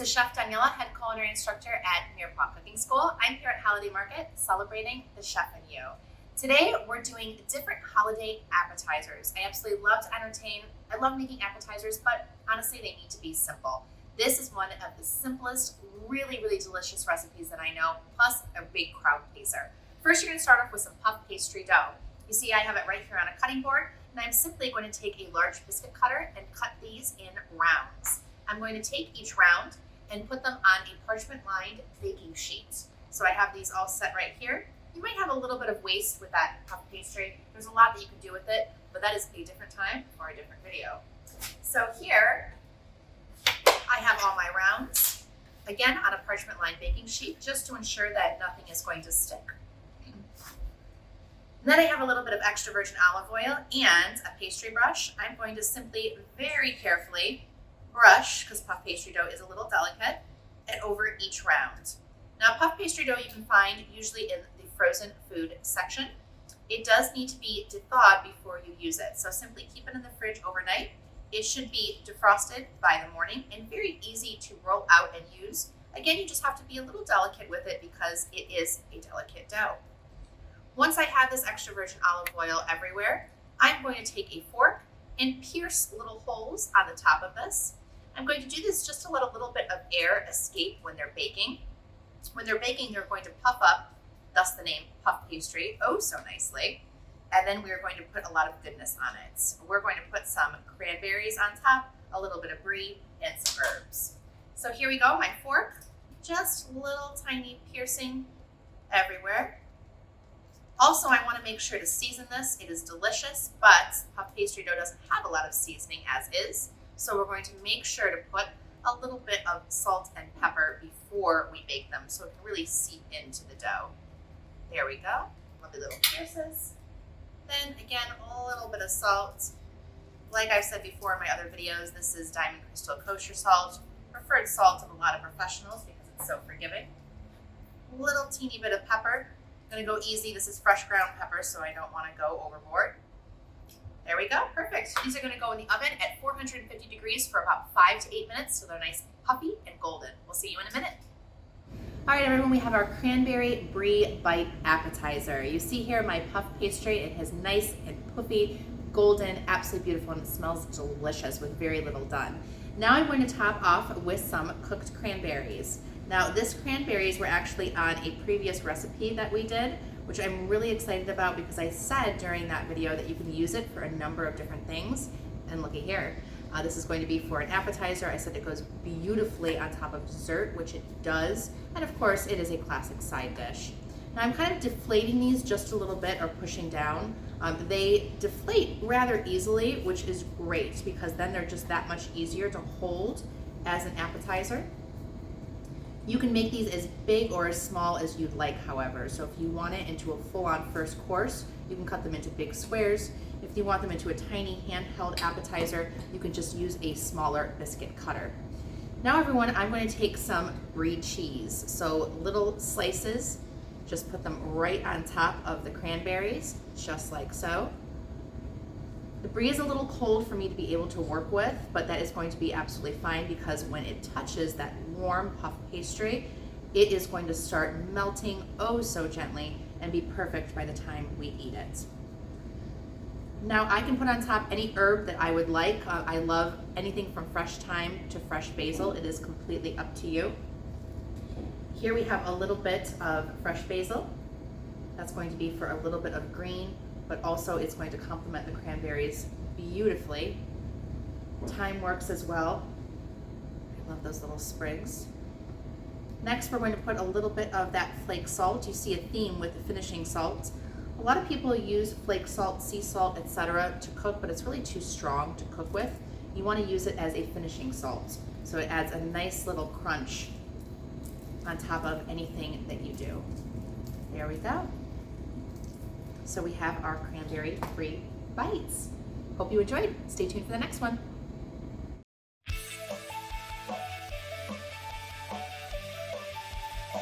is Chef Daniela, head culinary instructor at Mirepoix Cooking School. I'm here at Holiday Market celebrating the chef in you. Today we're doing different holiday appetizers. I absolutely love to entertain. I love making appetizers, but honestly they need to be simple. This is one of the simplest, really delicious recipes that I know, plus a big crowd pleaser. First you're going to start off with some puff pastry dough. You see I have it right here on a cutting board, and I'm simply going to take a large biscuit cutter and cut these in rounds. I'm going to take each round and put them on a parchment-lined baking sheet. So I have these all set right here. You might have a little bit of waste with that puff pastry. There's a lot that you can do with it, but that is a different time for a different video. So here, I have all my rounds, again on a parchment-lined baking sheet, just to ensure that nothing is going to stick. And then I have a little bit of extra virgin olive oil and a pastry brush. I'm going to simply, very carefully, brush, because puff pastry dough is a little delicate, and over each round. Now puff pastry dough you can find usually in the frozen food section. It does need to be thawed before you use it, so simply keep it in the fridge overnight. It should be defrosted by the morning and very easy to roll out and use. Again, you just have to be a little delicate with it because it is a delicate dough. Once I have this extra virgin olive oil everywhere, I'm going to take a fork and pierce little holes on the top of this. I'm going to do this just to let a little bit of air escape when they're baking. When they're baking, they're going to puff up, thus the name puff pastry, oh so nicely. And then we're going to put a lot of goodness on it. So we're going to put some cranberries on top, a little bit of brie, and some herbs. So here we go, my fork, just little tiny piercing everywhere. Also, I want to make sure to season this. It is delicious, but puff pastry dough doesn't have a lot of seasoning as is. So we're going to make sure to put a little bit of salt and pepper before we bake them so it can really seep into the dough. There we go, lovely little pierces. Then again, a little bit of salt. Like I've said before in my other videos, this is Diamond Crystal Kosher salt, preferred salt of a lot of professionals because it's so forgiving. A little teeny bit of pepper. I'm gonna go easy, this is fresh ground pepper, so I don't wanna go overboard. There we go, perfect. These are gonna go in the oven at 450 degrees for about 5 to 8 minutes, so they're nice puffy and golden. We'll see you in a minute. All right, everyone, we have our Cranberry Brie Bite appetizer. You see here my puff pastry. It has nice and puffy, golden, absolutely beautiful, and it smells delicious with very little done. Now I'm going to top off with some cooked cranberries. Now this cranberries were actually on a previous recipe that we did, which I'm really excited about because I said during that video that you can use it for a number of different things. And looky here, this is going to be for an appetizer. I said it goes beautifully on top of dessert, which it does. And of course it is a classic side dish. Now I'm kind of deflating these just a little bit or pushing down. They deflate rather easily, which is great because then they're just that much easier to hold as an appetizer. You can make these as big or as small as you'd like, however. So if you want it into a full-on first course, you can cut them into big squares. If you want them into a tiny handheld appetizer, you can just use a smaller biscuit cutter. Now everyone, I'm going to take some brie cheese. So little slices, just put them right on top of the cranberries, just like so. The brie is a little cold for me to be able to work with, but that is going to be absolutely fine because when it touches that warm puff pastry, it is going to start melting oh so gently and be perfect by the time we eat it. Now I can put on top any herb that I would like. I love anything from fresh thyme to fresh basil. It is completely up to you. Here we have a little bit of fresh basil. That's going to be for a little bit of green, but also it's going to complement the cranberries beautifully. Thyme works as well. I love those little sprigs. Next, we're going to put a little bit of that flake salt. You see a theme with the finishing salt. A lot of people use flake salt, sea salt, etc. to cook, but it's really too strong to cook with. You want to use it as a finishing salt. So it adds a nice little crunch on top of anything that you do. There we go. So we have our Cranberry Brie bites. Hope you enjoyed. Stay tuned for the next one.